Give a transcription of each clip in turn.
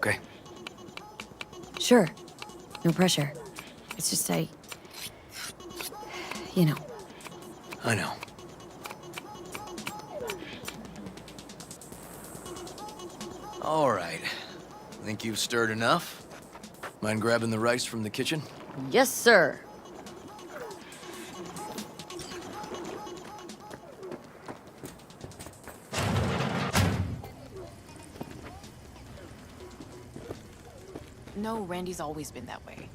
Okay. Sure. No pressure. It's just you know. I know. All right. Think you've stirred enough? Mind grabbing the rice from the kitchen? Yes, sir. No, Randy's always been that way.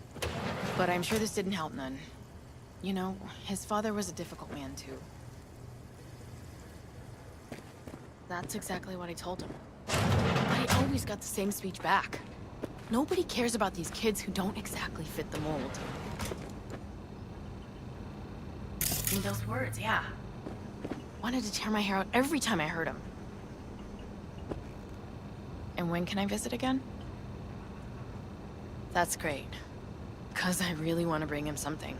But I'm sure this didn't help none. You know, his father was a difficult man, too. That's exactly what I told him. But I always got the same speech back. Nobody cares about these kids who don't exactly fit the mold. In those words, yeah. Wanted to tear my hair out every time I heard him. And when can I visit again? That's great. 'Cause I really want to bring him something.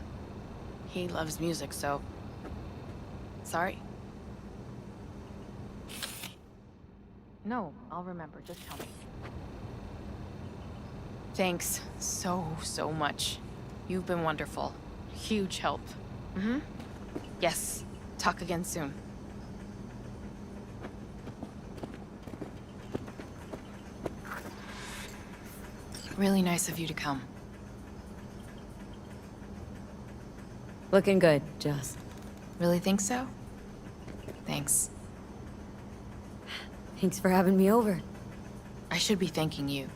He loves music, so... Sorry? No, I'll remember. Just tell me. Thanks so much. You've been wonderful. Huge help. Mm-hmm. Yes. Talk again soon. Really nice of you to come. Looking good, Joss. Really think so? Thanks. Thanks for having me over. I should be thanking you.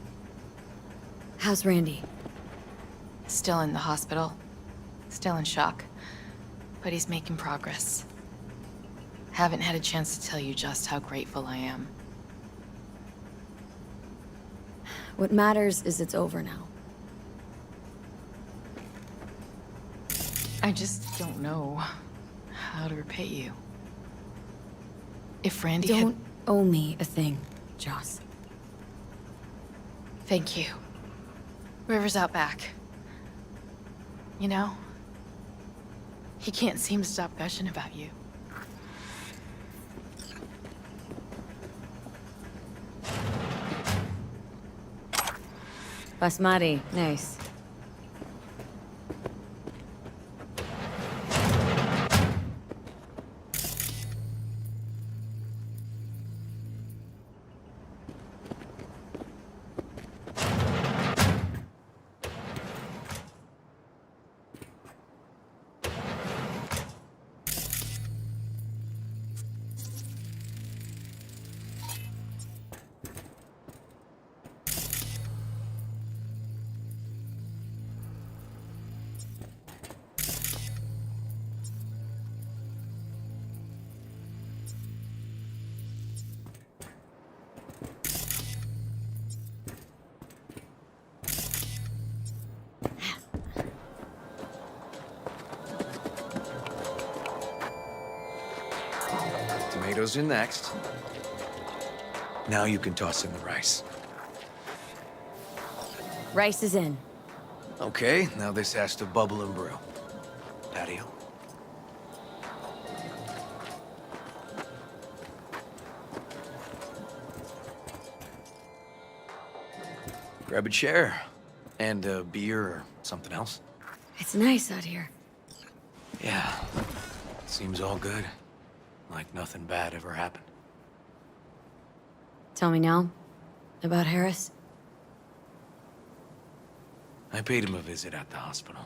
How's Randy? Still in the hospital. Still in shock. But he's making progress. Haven't had a chance to tell you just how grateful I am. What matters is it's over now. I just don't know how to repay you. If Randy Don't owe me a thing, Joss. Thank you. River's out back. You know, he can't seem to stop gushing about you. Basmati, nice. Tomatoes are next. Now you can toss in the rice. Rice is in. Okay, now this has to bubble and brew. Patio. Grab a chair. And a beer or something else. It's nice out here. Yeah. Seems all good. Like nothing bad ever happened. Tell me now about Harris. I paid him a visit at the hospital.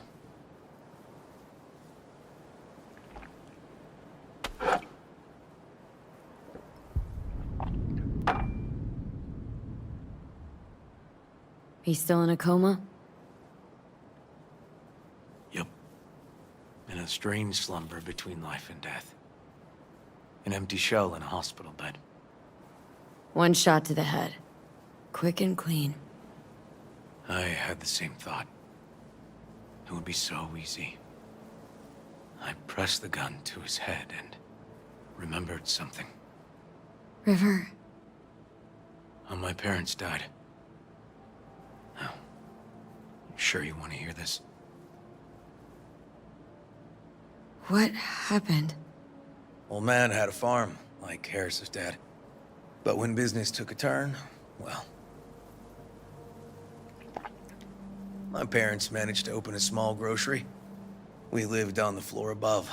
He's still in a coma? Yep. In a strange slumber between life and death. An empty shell in a hospital bed. One shot to the head. Quick and clean. I had the same thought. It would be so easy. I pressed the gun to his head and remembered something. River. How my parents died. Now, you sure you want to hear this? What happened? Old man had a farm, like Harris's dad. But when business took a turn, well, My parents managed to open a small grocery. We lived on the floor above.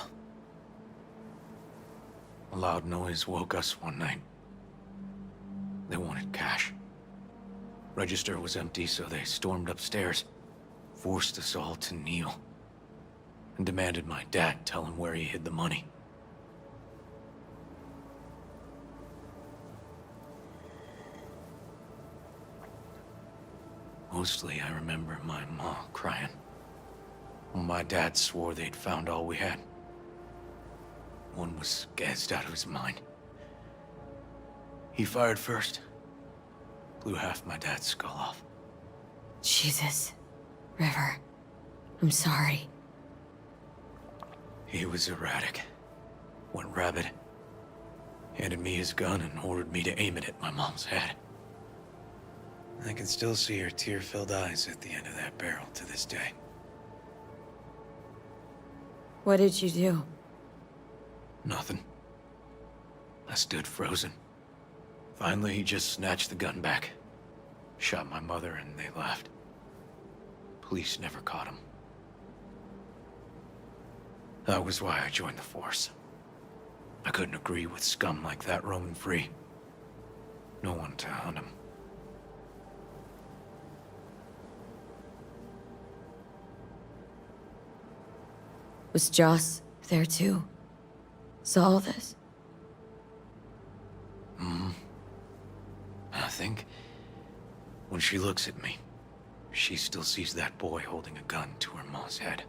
A loud noise woke us one night. They wanted cash. Register was empty, so they stormed upstairs, forced us all to kneel, and demanded my dad tell him where he hid the money. Mostly, I remember my mom crying. My dad swore they'd found all we had. One was gassed out of his mind. He fired first. Blew half my dad's skull off. Jesus. River. I'm sorry. He was erratic. Went rabid. Handed me his gun and ordered me to aim it at my mom's head. I can still see her tear-filled eyes at the end of that barrel to this day. What did you do? Nothing. I stood frozen. Finally, he just snatched the gun back. Shot my mother and they left. Police never caught him. That was why I joined the force. I couldn't agree with scum like that roaming free. No one to hunt him. Was Joss there too? Saw all this? I think when she looks at me, she still sees that boy holding a gun to her mom's head.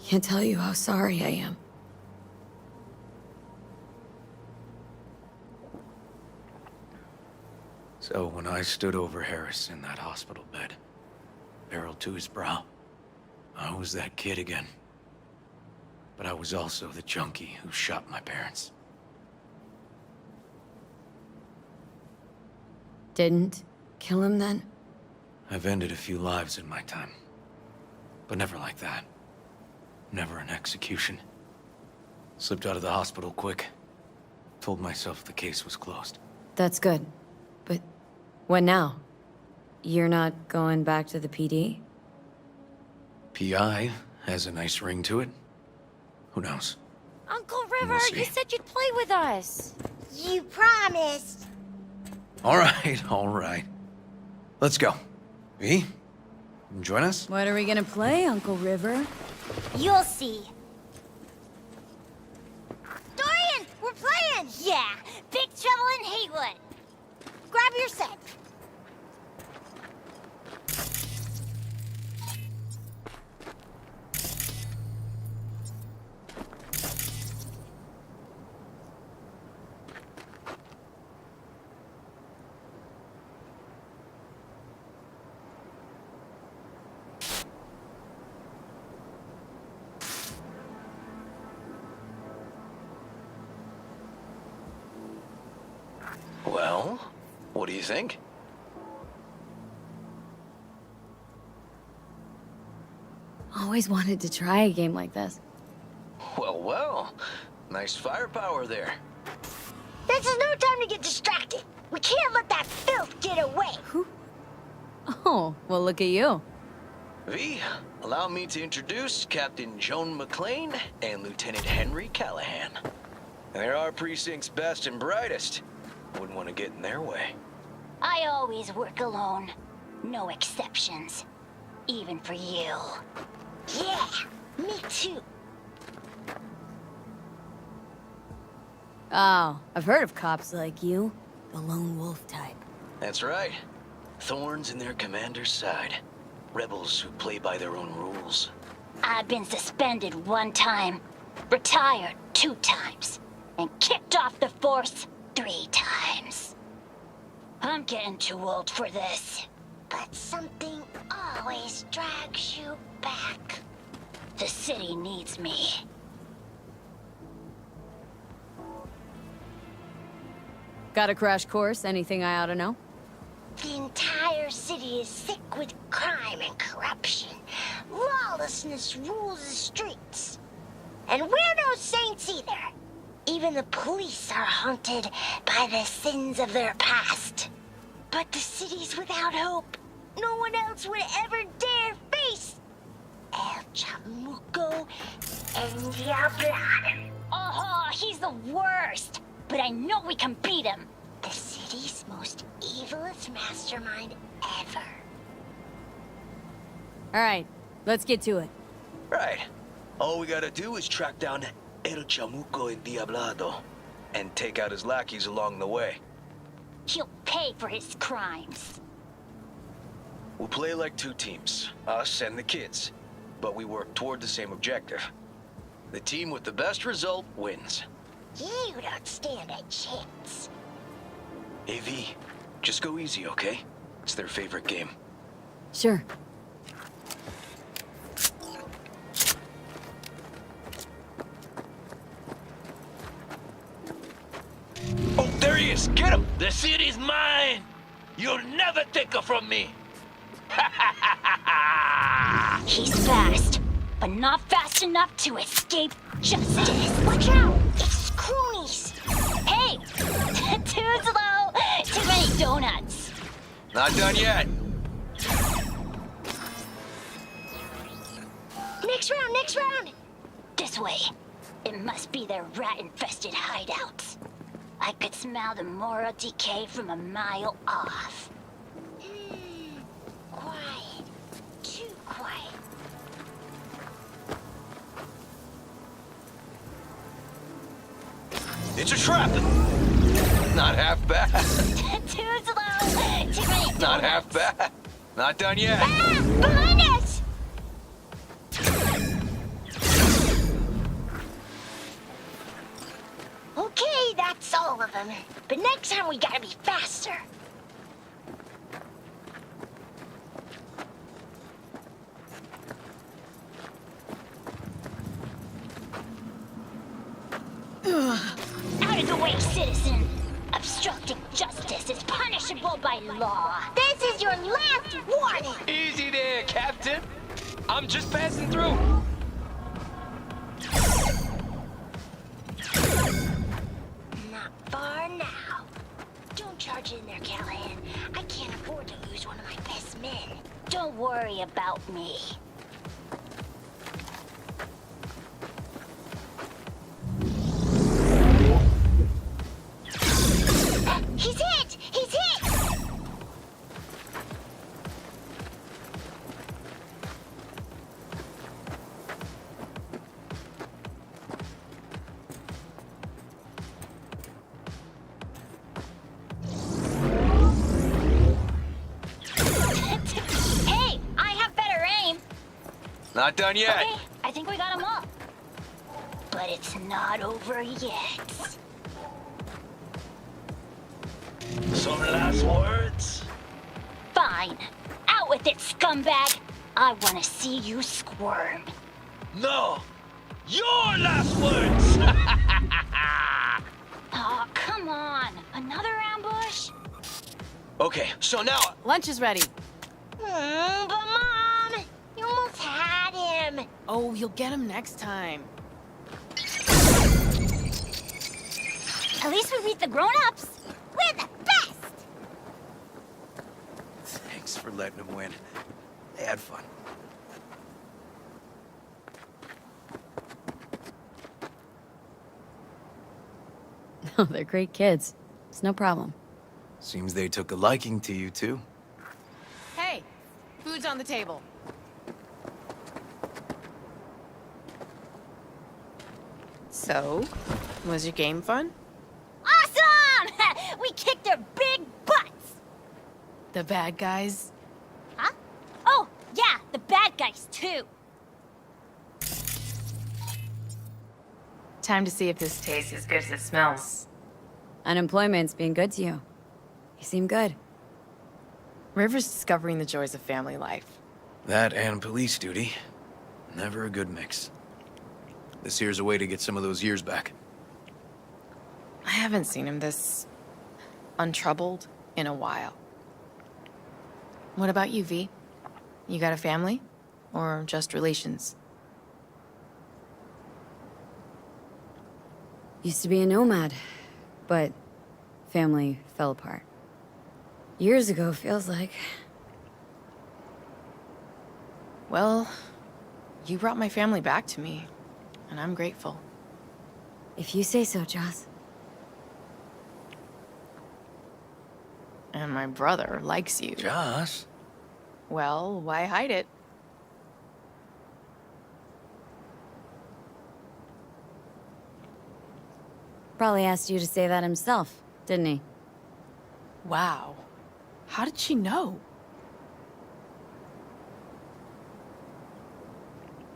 Can't tell you how sorry I am. So when I stood over Harris in that hospital bed, barrel to his brow, I was that kid again. But I was also the junkie who shot my parents. Didn't kill him then? I've ended a few lives in my time. But never like that. Never an execution. Slipped out of the hospital quick. Told myself the case was closed. That's good. But what now? You're not going back to the PD? PI has a nice ring to it. Who knows? Uncle River, We'll see. you said you'd play with us. You promised. All right. Let's go. V, join us? What are we gonna play, Uncle River? You'll see. Dorian, we're playing! Yeah, Big Trouble in Haywood. Grab your set. Well, what do you think? Always wanted to try a game like this. Well. Nice firepower there. This is no time to get distracted. We can't let that filth get away. Oh, well look at you. V, allow me to introduce Captain Joan McClane and Lieutenant Henry Callahan. They're our precinct's best and brightest. Wouldn't want to get in their way. I always work alone. No exceptions. Even for you. Yeah, me too. Oh, I've heard of cops like you. The lone wolf type. That's right. Thorns in their commander's side. Rebels who play by their own rules. I've been suspended 1 time, retired 2 times, and kicked off the force 3 times. I'm getting too old for this. But something always drags you back. The city needs me. Got a crash course? Anything I ought to know? The entire city is sick with crime and corruption. Lawlessness rules the streets. And we're no saints either. Even the police are haunted by the sins of their past. But the city's without hope. No one else would ever dare face El Chamuco and Diablo. Oh, he's the worst. But I know we can beat him. The city's most evilest mastermind ever. All right, let's get to it. Right. All we gotta do is track down El Chamuco Endiablado and take out his lackeys along the way. He'll pay for his crimes. We'll play like two teams, us and the kids, but we work toward the same objective. The team with the best result wins. You don't stand a chance. AV, just go easy, okay? It's their favorite game. Sure. Oh, there he is! Get him! The city's mine! You'll never take her from me! He's fast, but not fast enough to escape justice. Watch out! It's cronies! Hey! Too slow! Too many donuts! Not done yet. Next round, next round! This way. It must be their rat-infested hideouts. I could smell the moral decay from a mile off. Quiet. Too quiet. It's a trap! Not half bad. Too slow! Too many donuts! Not half bad. Not done yet. Ah! Behind us! Okay, that's all of them. But next time we gotta be faster. Out of the way, citizen! Obstructing justice is punishable by law. This is your last warning! Easy there, Captain. I'm just passing through. Not far now. Don't charge in there, Callahan. I can't afford to lose one of my best men. Don't worry about me. He's hit! He's hit! Hey, I have better aim. Not done yet. Okay, I think we got them all. But it's not over yet. Some last words? Fine. Out with it, scumbag. I want to see you squirm. No! Your last words! Aw, come on. Another ambush? Okay, so now... Lunch is ready. But Mom, you almost had him. Oh, you'll get him next time. At least we beat the grown-ups. We're the best. Thanks for letting them win. They had fun. Oh, they're great kids. It's no problem. Seems they took a liking to you, too. Hey, food's on the table. So, was your game fun? Awesome! We kicked their big butts. The bad guys? Huh? Oh, yeah, the bad guys, too. Time to see if this tastes as good as it smells. Unemployment's being good to you. You seem good. River's discovering the joys of family life. That and police duty. Never a good mix. This here's a way to get some of those years back. I haven't seen him this untroubled in a while. What about you, V? You got a family? Or just relations? Used to be a nomad, but family fell apart. Years ago, feels like. Well, you brought my family back to me, and I'm grateful. If you say so, Joss. And my brother likes you. Joss? Well, why hide it? Probably asked you to say that himself, didn't he? Wow. How did she know?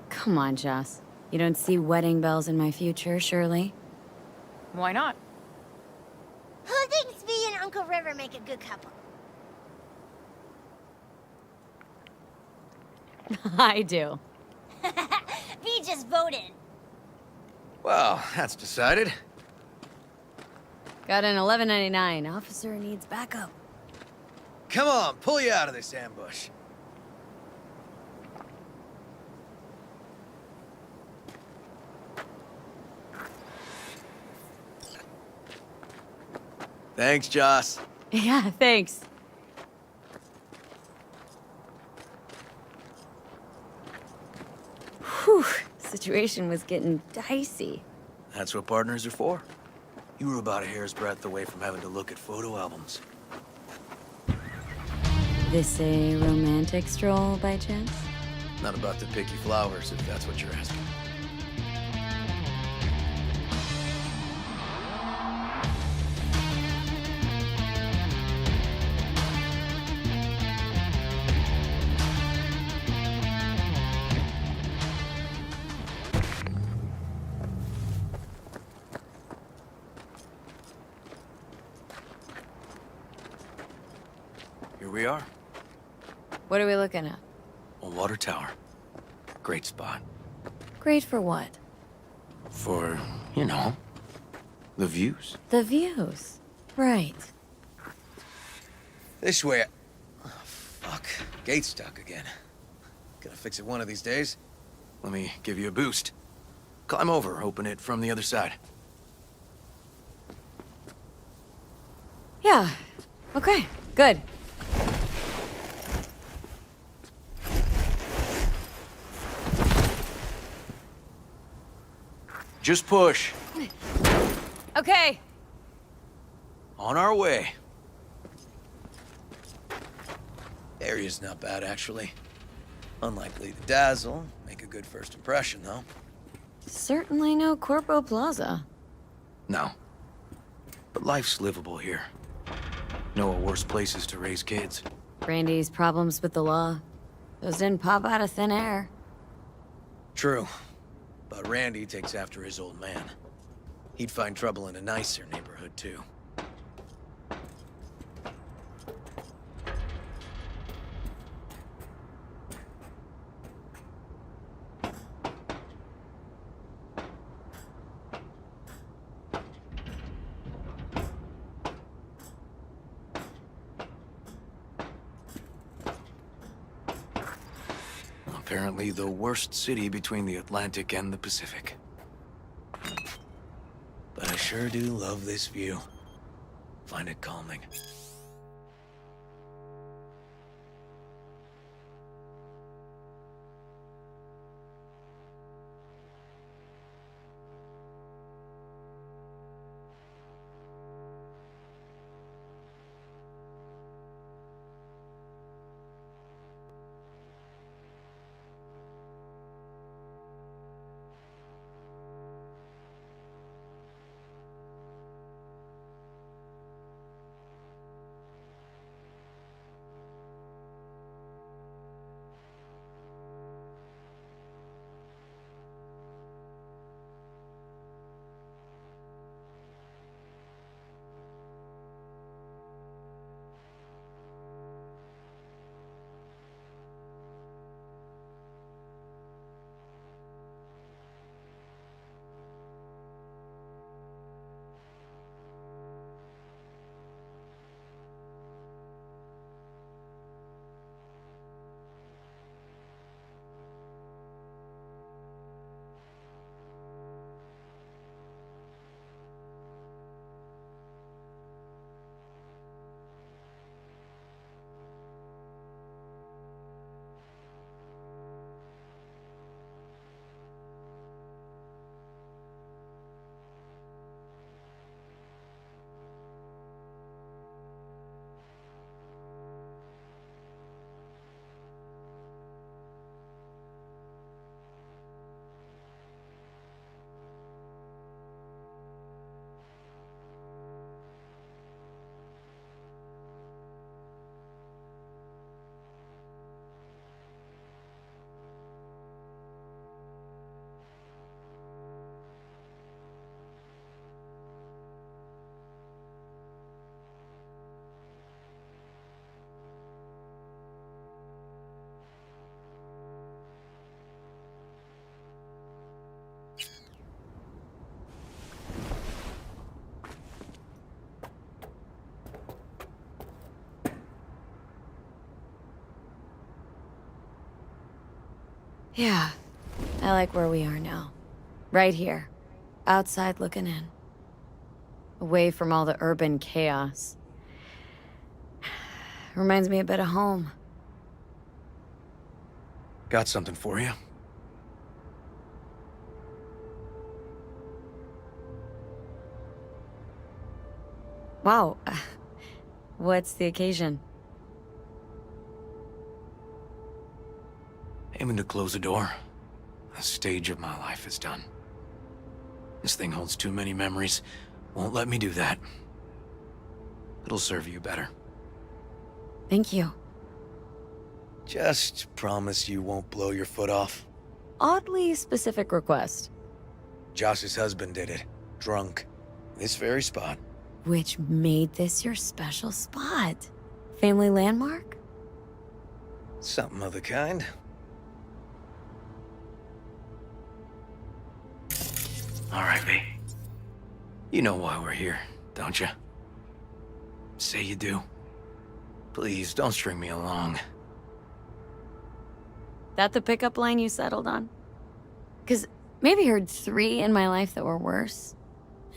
Come on, Joss. You don't see wedding bells in my future, surely? Why not? Who thinks V and Uncle River make a good couple? I do. V just voted. Well, that's decided. Got an 1199. Officer needs backup. Come on, pull you out of this ambush. Thanks, Joss. Yeah, thanks. Whew, situation was getting dicey. That's what partners are for. You were about a hair's breadth away from having to look at photo albums. This a romantic stroll by chance? Not about to pick you flowers, if that's what you're asking. Here we are, What are we looking at? a water tower. Great spot. Great for what? For, you know, the views. The views. Right. This way. Oh, fuck. Gate's stuck again. Gonna fix it one of these days. Let me give you a boost. Climb over, open it from the other side. Yeah. Okay, good. Just push. Okay. On our way. Area's not bad, actually. Unlikely to dazzle. Make a good first impression, though. Certainly no Corpo Plaza. No. But life's livable here. No worse places to raise kids. Brandy's problems with the law. Those didn't pop out of thin air. True. But Randy takes after his old man. He'd find trouble in a nicer neighborhood, too. Apparently the worst city between the Atlantic and the Pacific. But I sure do love this view. Find it calming. Yeah, I like where we are now. Right here, outside looking in. Away from all the urban chaos. Reminds me a bit of home. Got something for you. Wow. What's the occasion? Aiming to close the door. A stage of my life is done. This thing holds too many memories. Won't let me do that. It'll serve you better. Thank you. Just promise you won't blow your foot off. Oddly specific request. Josh's husband did it. Drunk. This very spot. Which made this your special spot? Family landmark? Something of the kind. All right, V. You know why we're here, don't you? Say you do. Please, don't string me along. That the pickup line you settled on? 'Cause maybe heard 3 in my life that were worse.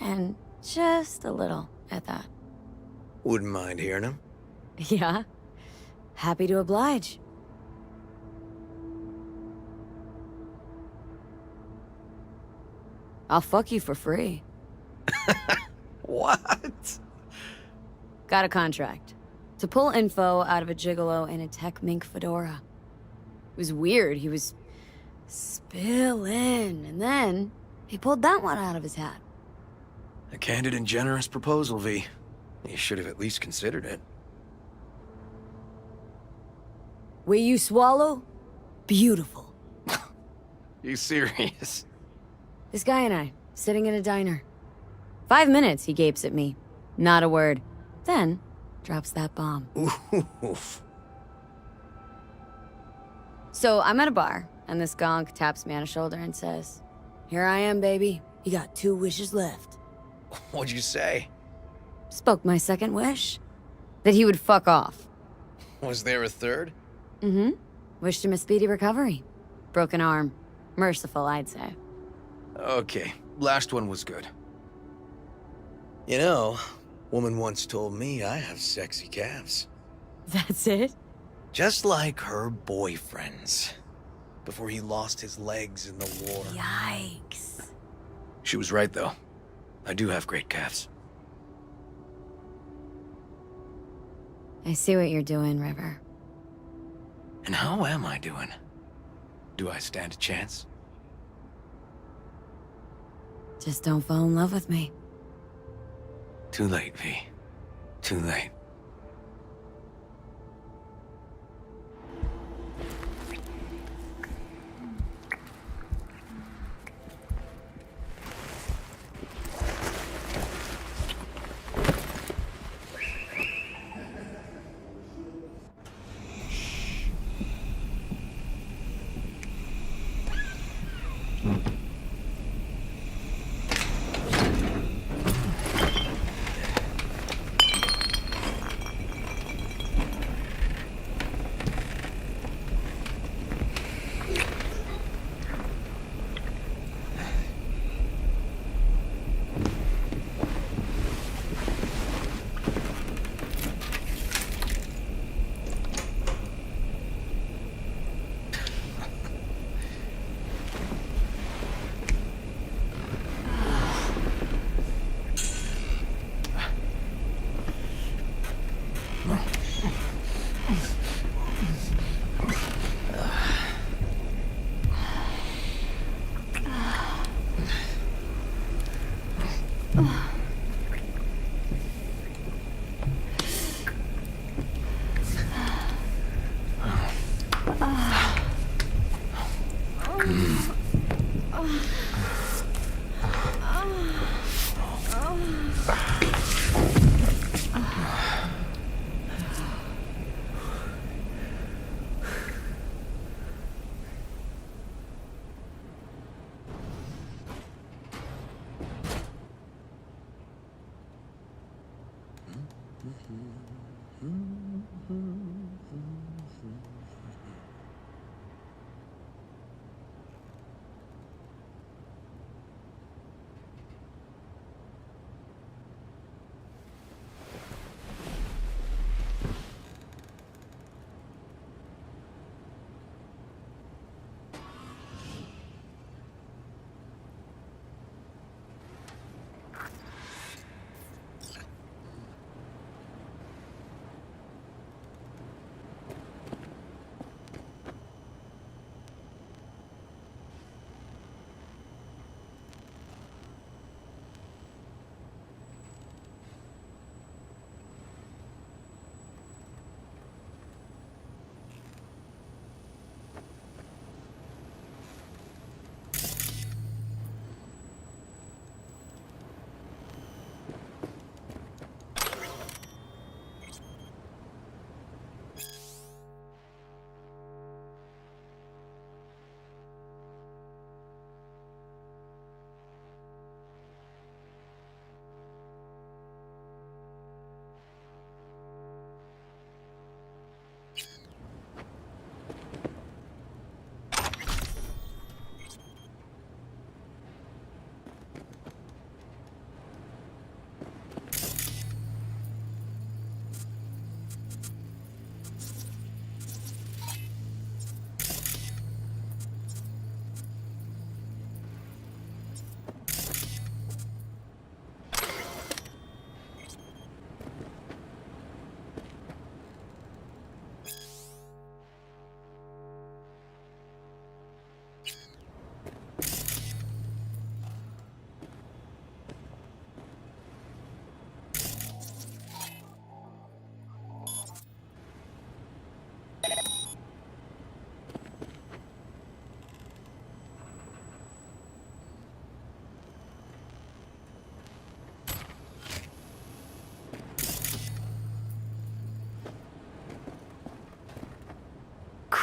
And just a little at that. Wouldn't mind hearing him. Yeah. Happy to oblige. I'll fuck you for free. What? Got a contract. To pull info out of a gigolo in a tech mink fedora. It was weird. He was spilling, and then he pulled that one out of his hat. A candid and generous proposal, V. You should have at least considered it. Way you swallow? Beautiful. You serious? This guy and I, sitting in a diner. 5 minutes, he gapes at me. Not a word. Then, drops that bomb. Oof. So I'm at a bar, and this gonk taps me on the shoulder and says, "Here I am, baby. You got 2 wishes left." What'd you say? Spoke my second wish. That he would fuck off. Was there a third? Mm-hmm. Wished him a speedy recovery. Broken arm. Merciful, I'd say. Okay, last one was good. You know, woman once told me I have sexy calves. That's it? Just like her boyfriend's. Before he lost his legs in the war. Yikes. She was right, though. I do have great calves. I see what you're doing, River. And how am I doing? Do I stand a chance? Just don't fall in love with me. Too late, V. Too late.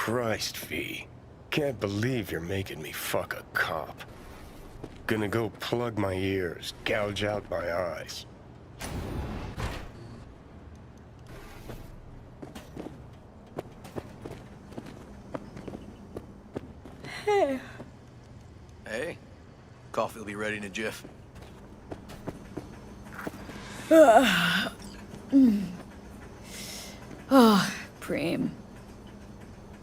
Christ, V. Can't believe you're making me fuck a cop. Gonna go plug my ears, gouge out my eyes. Hey. Coffee will be ready in a jiff. Oh, Preem.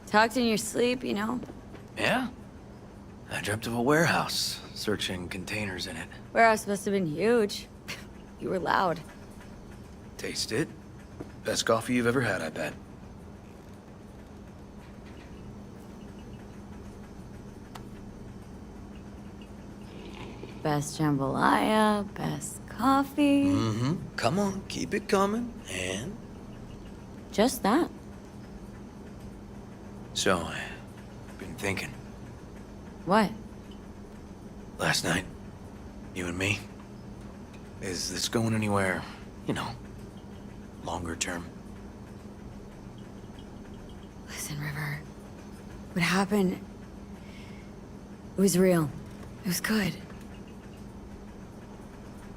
Talked in your sleep, you know? Yeah? I dreamt of a warehouse, searching containers in it. Warehouse must have been huge. You were loud. Taste it. Best coffee you've ever had, I bet. Best jambalaya, best coffee. Mm-hmm. Come on, keep it coming. And? Just that. So, I've been thinking. What? Last night, you and me. Is this going anywhere, you know, longer term? Listen, River. What happened? It was real. It was good.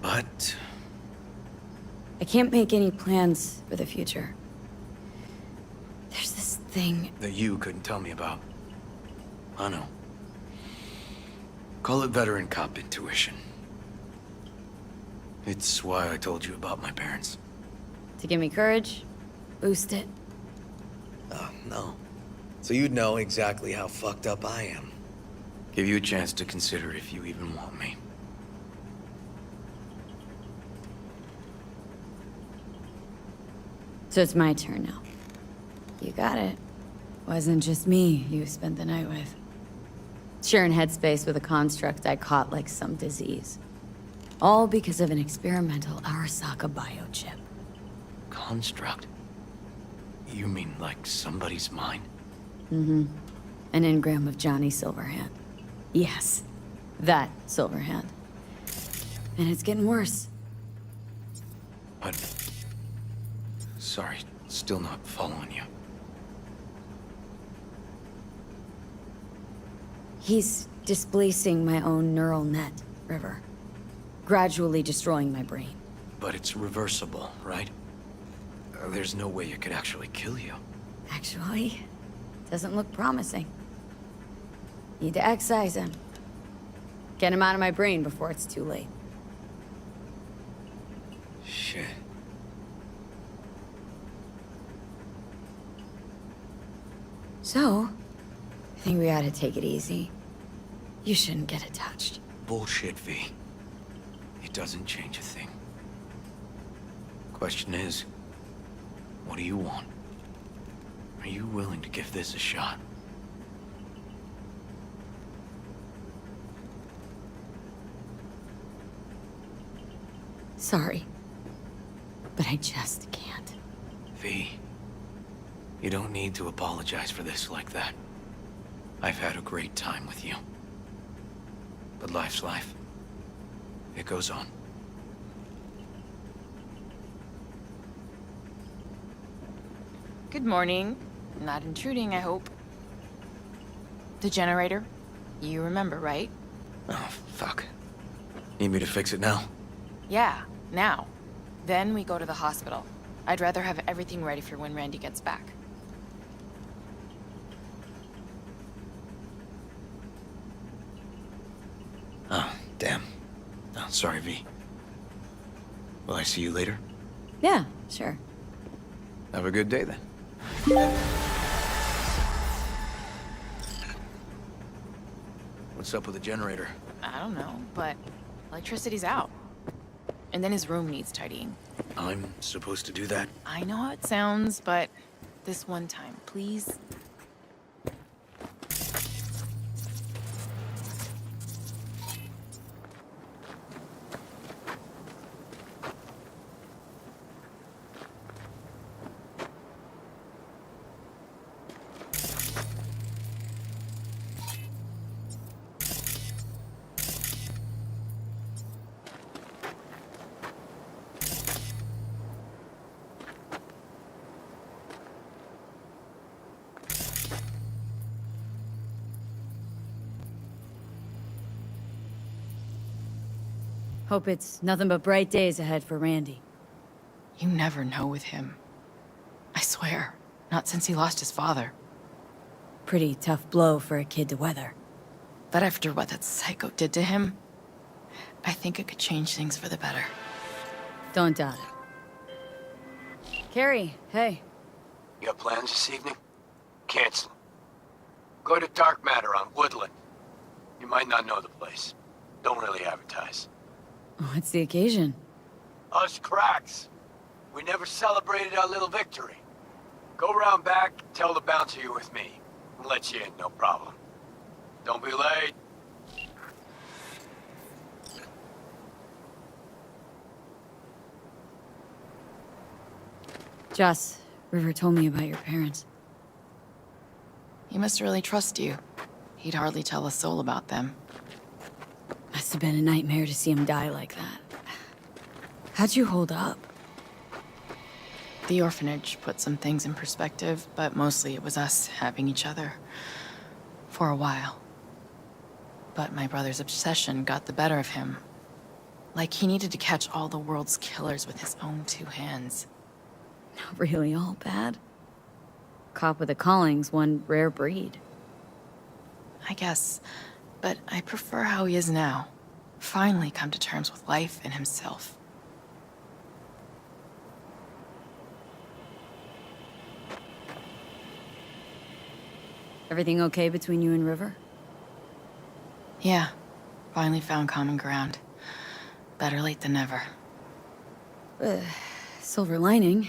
But I can't make any plans for the future. There's this thing. that you couldn't tell me about. I know. Call it veteran cop intuition. It's why I told you about my parents. To give me courage, boost it. Oh, no. So you'd know exactly how fucked up I am. Give you a chance to consider if you even want me. So it's my turn now. You got it. Wasn't just me you spent the night with. Sharing headspace with a construct I caught like some disease. All because of an experimental Arasaka biochip. Construct? You mean like somebody's mind? Mm-hmm. An engram of Johnny Silverhand. Yes, that Silverhand. And it's getting worse. But... Sorry, still not following you. He's displacing my own neural net, River. Gradually destroying my brain. But it's reversible, right? There's no way it could actually kill you. Actually, doesn't look promising. Need to excise him. Get him out of my brain before it's too late. Shit. So, I think we ought to take it easy. You shouldn't get attached. Bullshit, V. It doesn't change a thing. Question is, what do you want? Are you willing to give this a shot? Sorry, but I just can't. V, you don't need to apologize for this like that. I've had a great time with you. But life's life. It goes on. Good morning. Not intruding, I hope. The generator? You remember, right? Oh, fuck. Need me to fix it now? Yeah, now. Then we go to the hospital. I'd rather have everything ready for when Randy gets back. Oh, damn. Oh, sorry, V. Will I see you later? Yeah, sure. Have a good day, then. What's up with the generator? I don't know, but electricity's out. And then his room needs tidying. I'm supposed to do that? I know how it sounds, but this one time, please. Hope it's nothing but bright days ahead for Randy. You never know with him. I swear, not since he lost his father. Pretty tough blow for a kid to weather. But after what that psycho did to him, I think it could change things for the better. Don't doubt it. Carrie, hey. You got plans this evening? Cancel 'em. Go to Dark Matter on Woodland. You might not know the place. Don't really advertise. What's the occasion? Us cracks. We never celebrated our little victory. Go round back, tell the bouncer you're with me. We'll let you in, no problem. Don't be late. Joss, River told me about your parents. He must really trust you. He'd hardly tell a soul about them. Must have been a nightmare to see him die like that. How'd you hold up? The orphanage put some things in perspective, but mostly it was us having each other. For a while. But my brother's obsession got the better of him. Like he needed to catch all the world's killers with his own two hands. Not really all bad. Cop with a calling's one rare breed. I guess. But I prefer how he is now. Finally come to terms with life and himself. Everything okay between you and River? Yeah. Finally found common ground. Better late than never. Silver lining,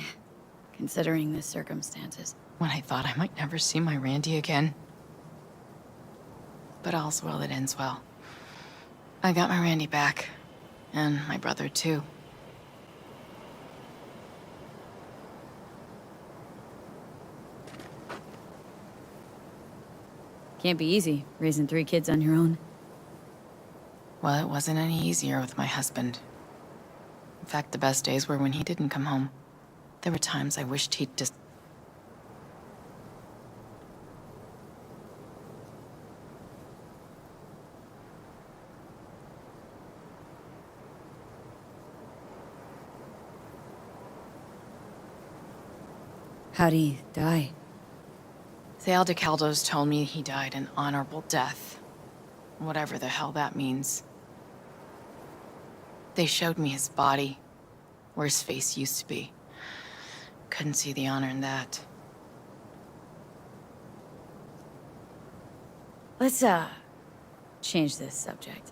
considering the circumstances. When I thought I might never see my Randy again. But all's well that ends well. I got my Randy back. And my brother, too. Can't be easy, raising 3 kids on your own. Well, it wasn't any easier with my husband. In fact, the best days were when he didn't come home. There were times I wished he'd just... How'd he die? The Aldecaldos told me he died an honorable death. Whatever the hell that means. They showed me his body, where his face used to be. Couldn't see the honor in that. Let's, change this subject.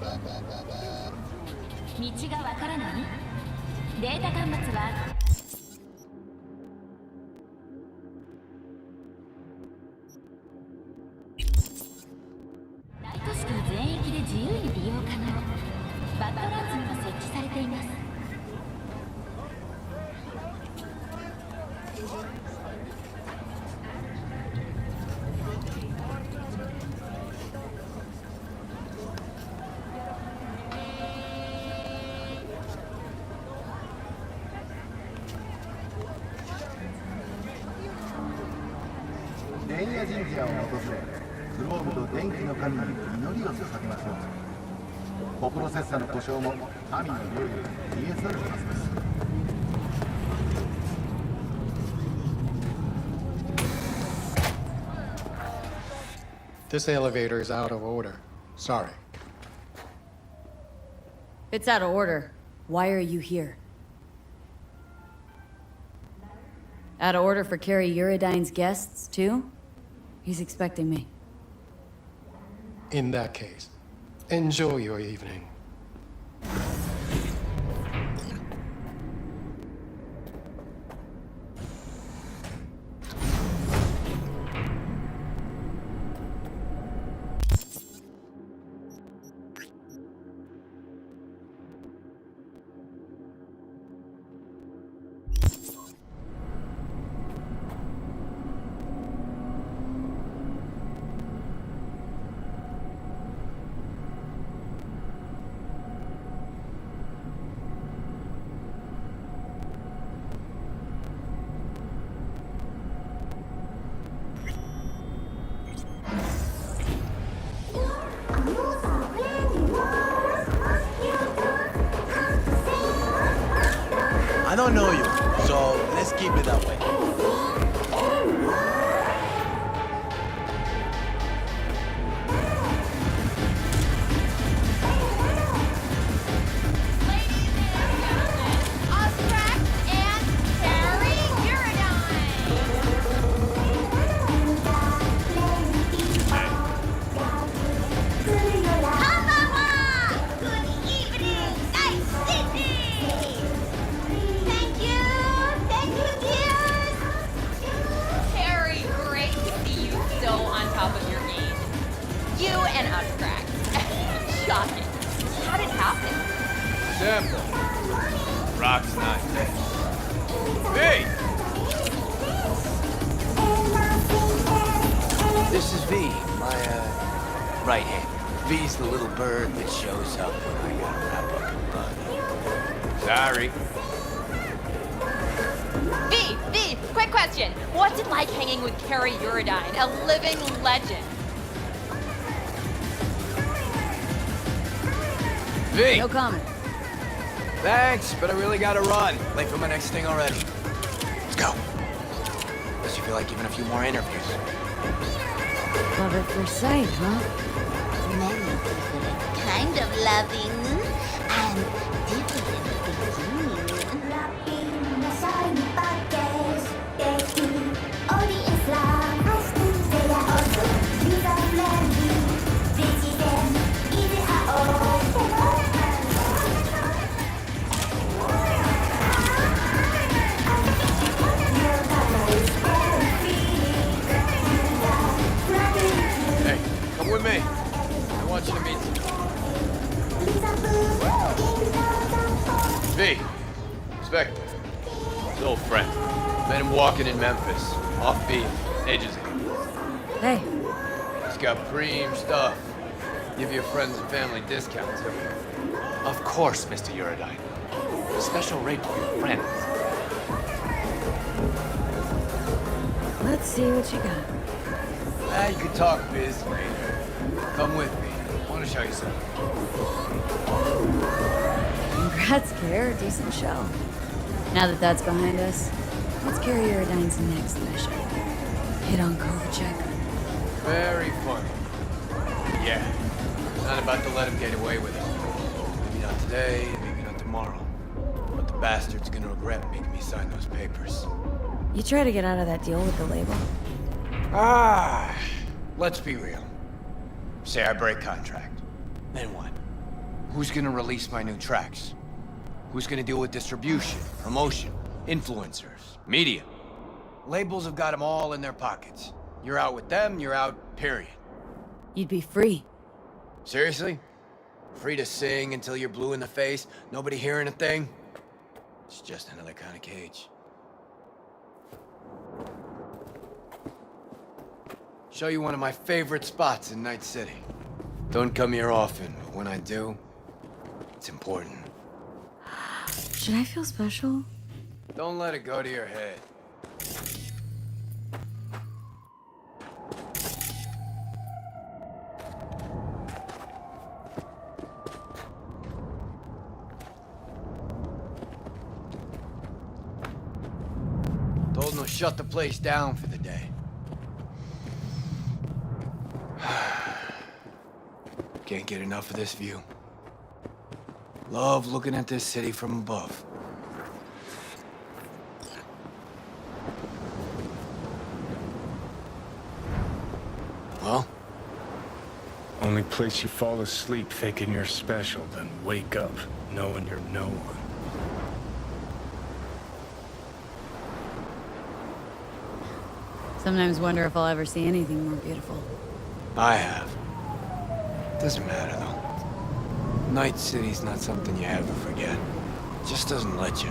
道がわからない？データ端末は大都市区全域で自由に利用可能。バッドランズにも設置されています。伝夜神社を訪れ、グローブと電気の神に祈りを捧げましょう。コプロセッサの故障も神の領域に消え去るはずです。This elevator is out of order. Sorry. It's out of order. Why are you here? Out of order for Carrie Uridine's guests, too? He's expecting me. In that case, enjoy your evening. I don't know you, so let's keep it that way. Rock's not dead. Hey! This is V, my, right hand. V's the little bird that shows up when I gotta wrap up a bug. Sorry. V, quick question. What's it like hanging with Carrie Uridyne, a living legend? V! No comment. Thanks, but I really gotta run. Late for my next thing already. Let's go. Unless you feel like giving a few more interviews. Love at first sight, huh? Many different kind of loving and different beginning. Wrapping the shiny package, taking audience love. They are also user-friendly. Digital, easy how Hey, come with me. I want you to meet V. Spectre. His old friend. Met him walking in Memphis. Off-beat. Ages ago. Hey, He's got preem stuff. Give your friends and family discounts. Of course, Mr. Uridyne. Special rate for your friends. let's see what you got. You can talk biz later. Come with me. I want to show you something. Congrats, Care. Decent show. Now that that's behind us, what's Carrie Uridine's next mission? Hit on Kovacic. Very funny. Yeah. Not about to let him get away with it. Maybe not today, maybe not tomorrow. But the bastard's gonna regret making me sign those papers. You try to get out of that deal with the label? Let's be real. Say I break contract. Then what? Who's gonna release my new tracks? Who's gonna deal with distribution, promotion, influencers, media? Labels have got them all in their pockets. You're out with them, you're out, period. You'd be free. Seriously? Free to sing until you're blue in the face, nobody hearing a thing? It's just another kind of cage. Show you one of my favorite spots in Night City. Don't come here often, but when I do, it's important. Should I feel special? Don't let it go to your head. Told him to shut the place down for the day. Can't get enough of this view. Love looking at this city from above. Well? Only place you fall asleep thinking you're special, then wake up knowing you're no one. Sometimes wonder if I'll ever see anything more beautiful. I have. Doesn't matter, though. Night City's not something you ever forget. It just doesn't let you.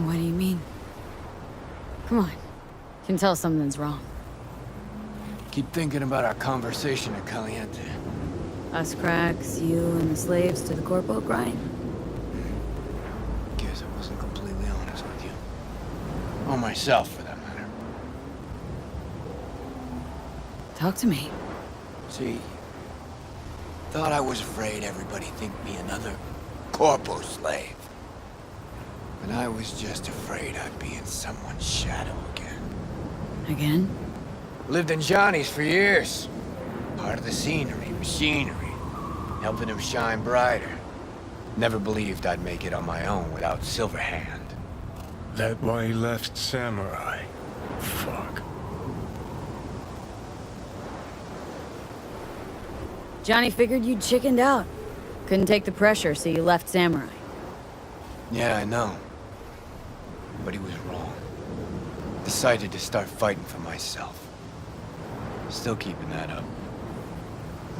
What do you mean? Come on. Can tell something's wrong. Keep thinking about our conversation at Caliente. Us cracks, you and the slaves to the corpo grind? Guess I wasn't completely honest with you. Or myself, for that matter. Talk to me. See, thought I was afraid everybody'd think me another corpo slave. But I was just afraid I'd be in someone's shadow again. Again? Lived in Johnny's for years. Part of the scenery, machinery, helping him shine brighter. Never believed I'd make it on my own without Silverhand. That why he left Samurai? Fuck. Johnny figured you'd chickened out. Couldn't take the pressure, so you left Samurai. Yeah, I know. But he was wrong. Decided to start fighting for myself. Still keeping that up.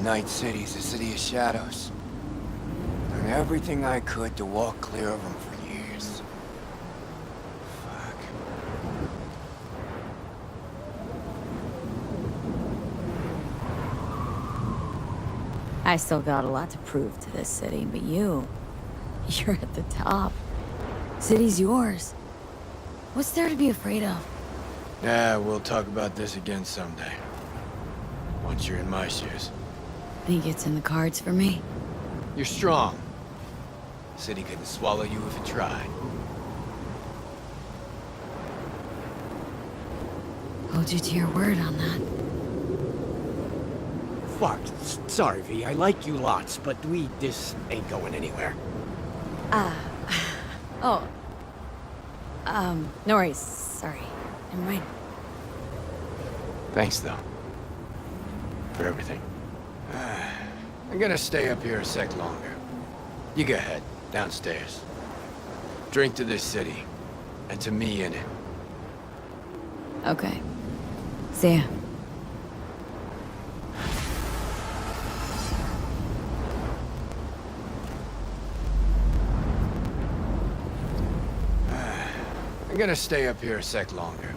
Night City's a city of shadows. Done everything I could to walk clear of them for years. Fuck. I still got a lot to prove to this city, but you're at the top. City's yours. What's there to be afraid of? Yeah, we'll talk about this again someday. Once you're in my shoes. Think it's in the cards for me? You're strong. City couldn't swallow you if it tried. Hold you to your word on that. Fuck. Sorry, V. I like you lots, but this ain't going anywhere. Oh. No worries. Sorry. Never mind. Thanks, though. For everything. I'm gonna stay up here a sec longer. You go ahead, downstairs. Drink to this city, and to me in it. Okay. See ya. I'm gonna stay up here a sec longer.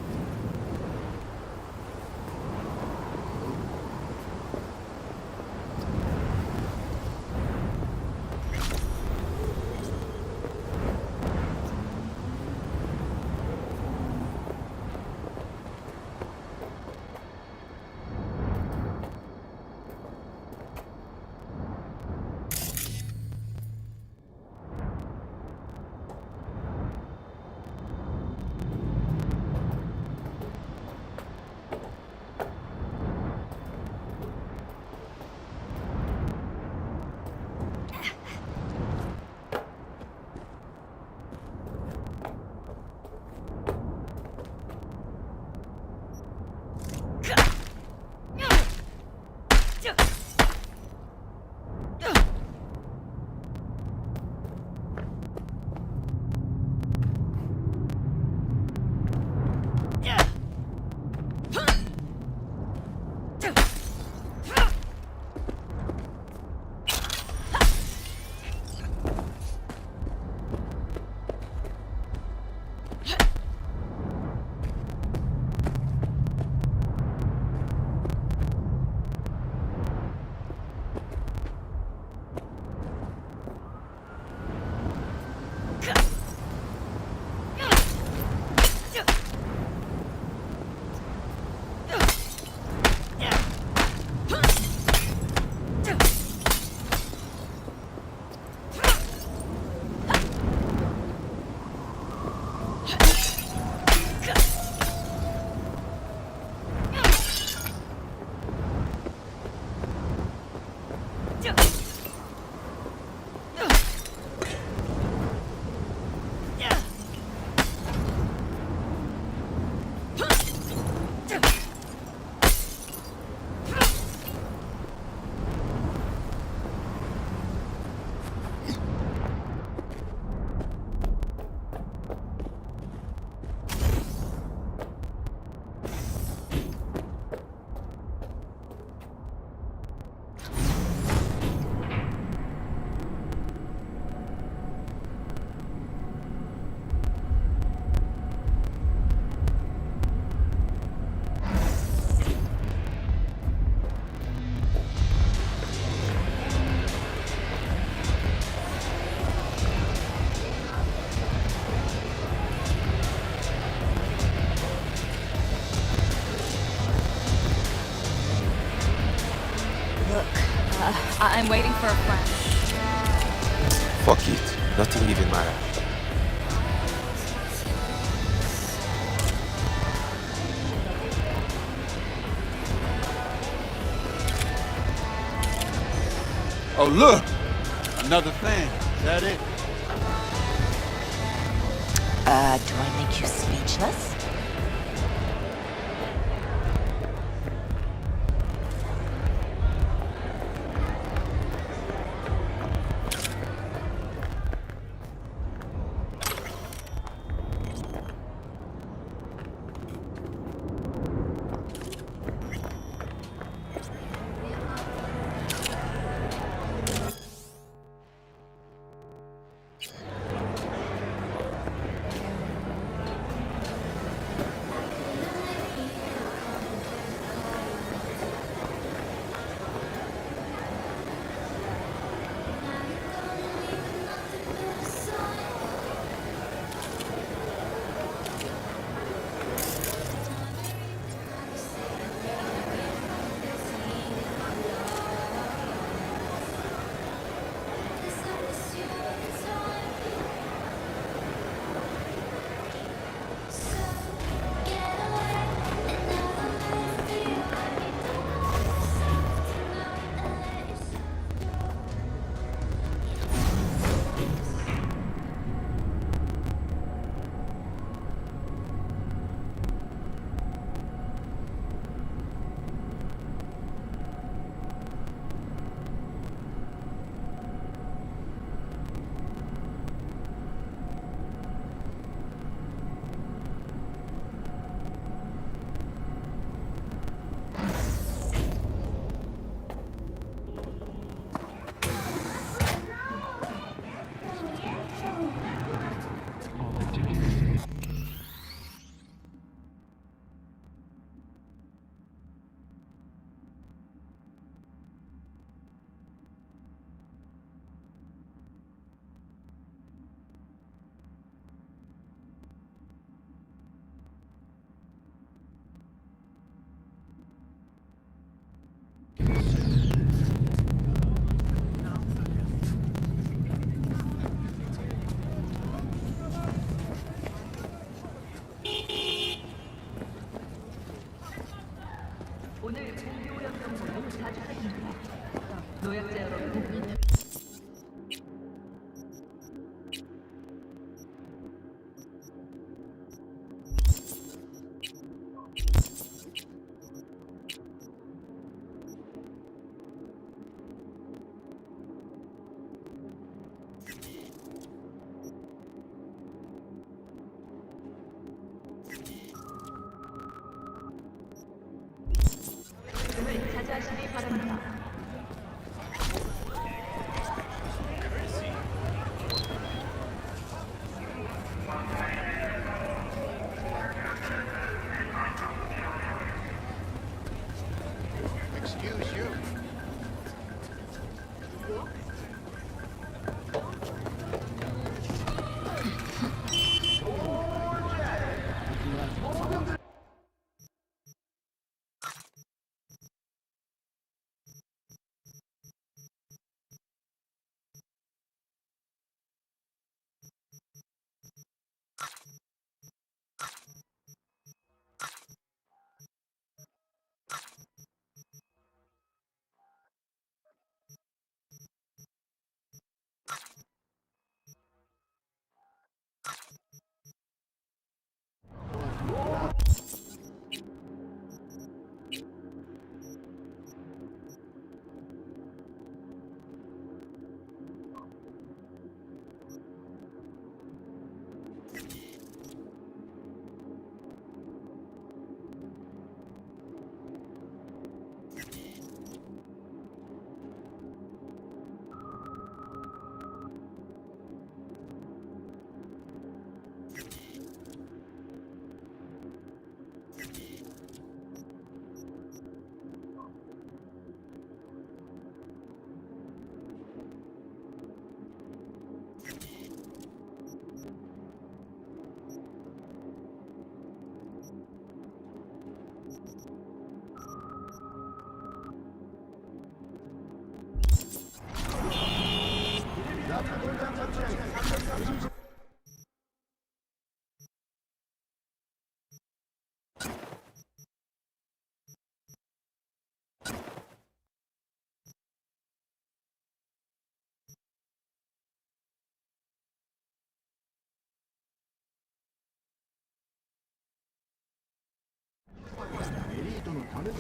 I'm waiting for a friend. Fuck it. Nothing even matter. Oh, look! Another thing. Is that it? Do I make you speechless? エリートのために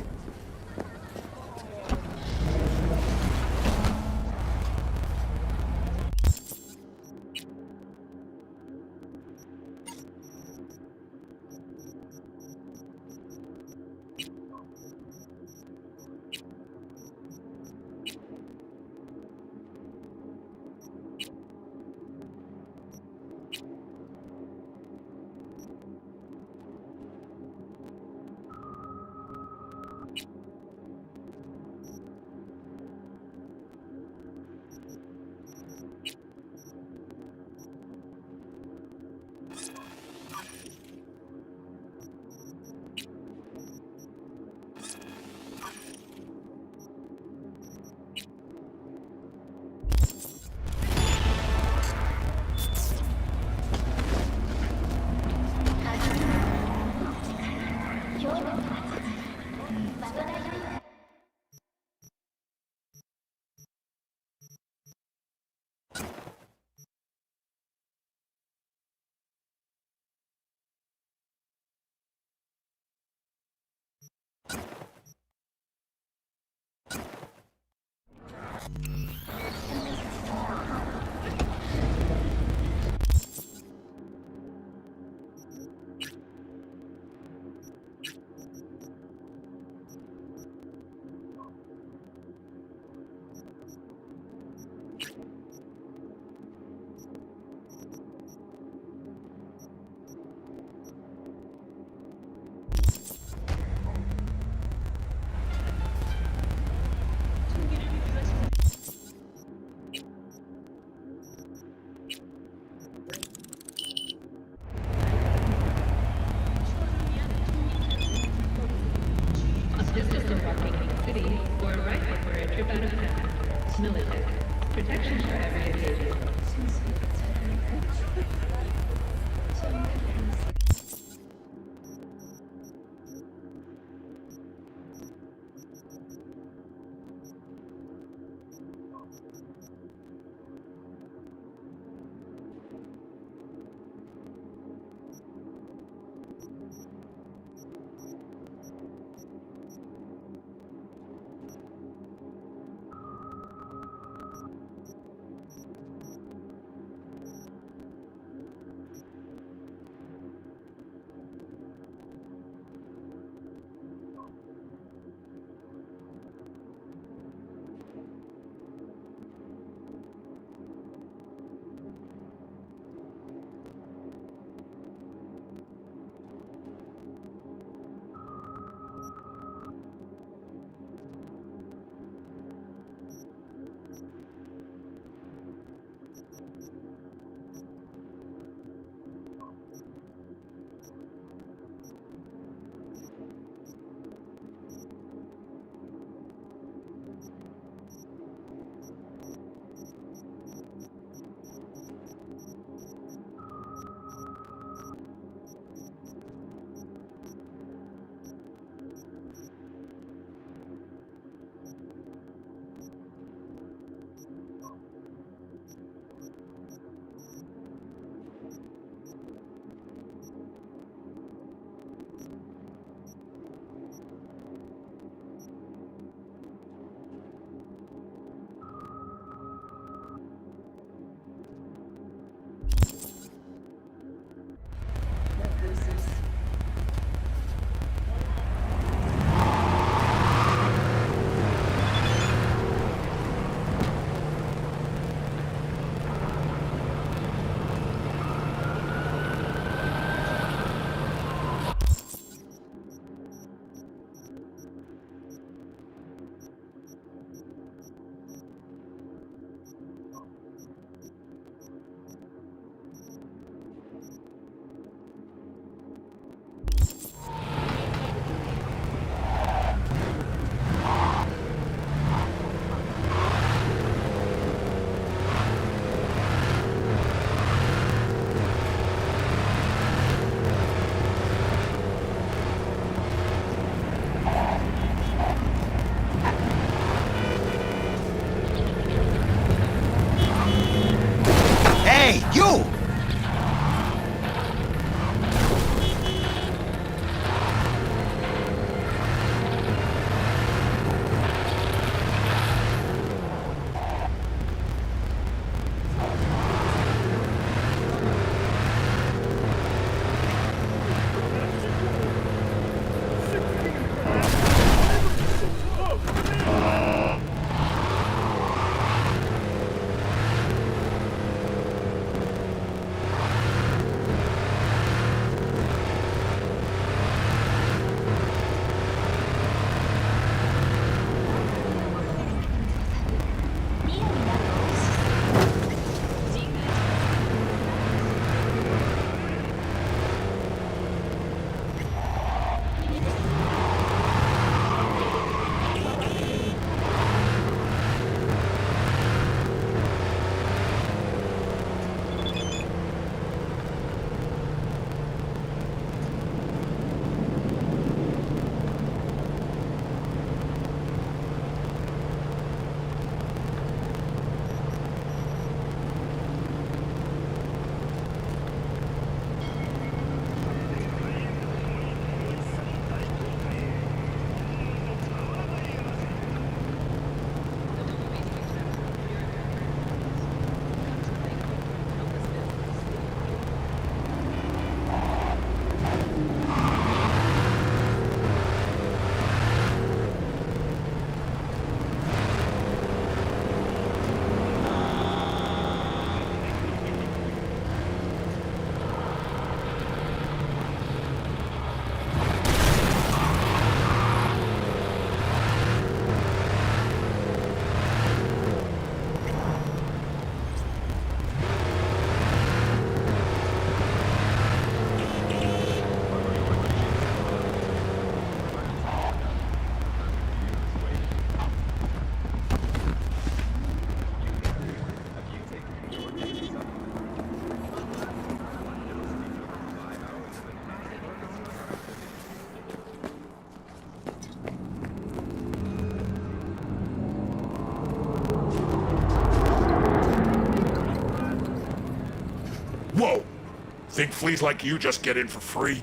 think fleas like you just get in for free?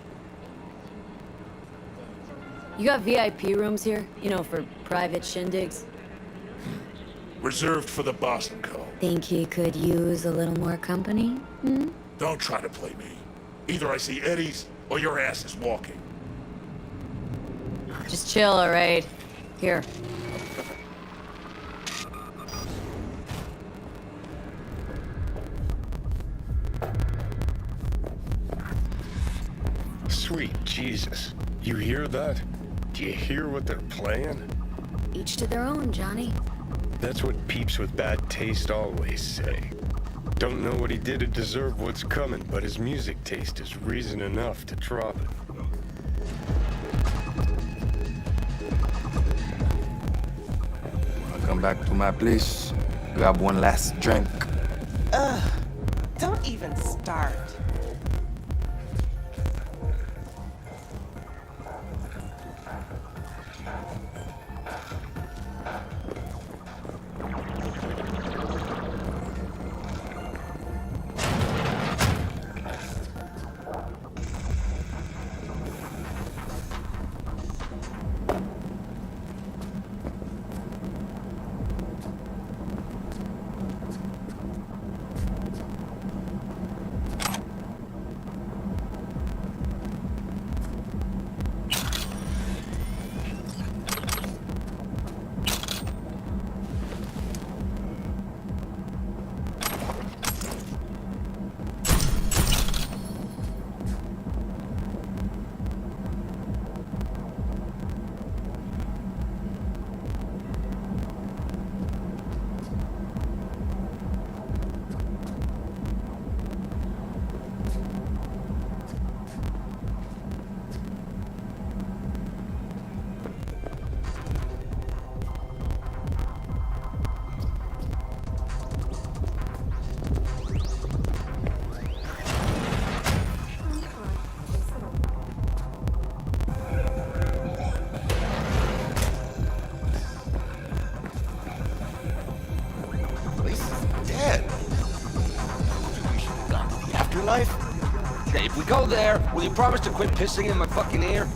You got VIP rooms here? You know, for private shindigs? Reserved for the Boston Co. Think he could use a little more company? Hmm? Don't try to play me. Either I see eddies, or your ass is walking. Just chill, alright? Here. Sweet Jesus. You hear that? Do you hear what they're playing? Each to their own, Johnny. That's what peeps with bad taste always say. Don't know what he did to deserve what's coming, but his music taste is reason enough to drop it. Wanna come back to my place? Grab one last drink. Ugh. Don't even start. If we go there, will you promise to quit pissing in my fucking ear?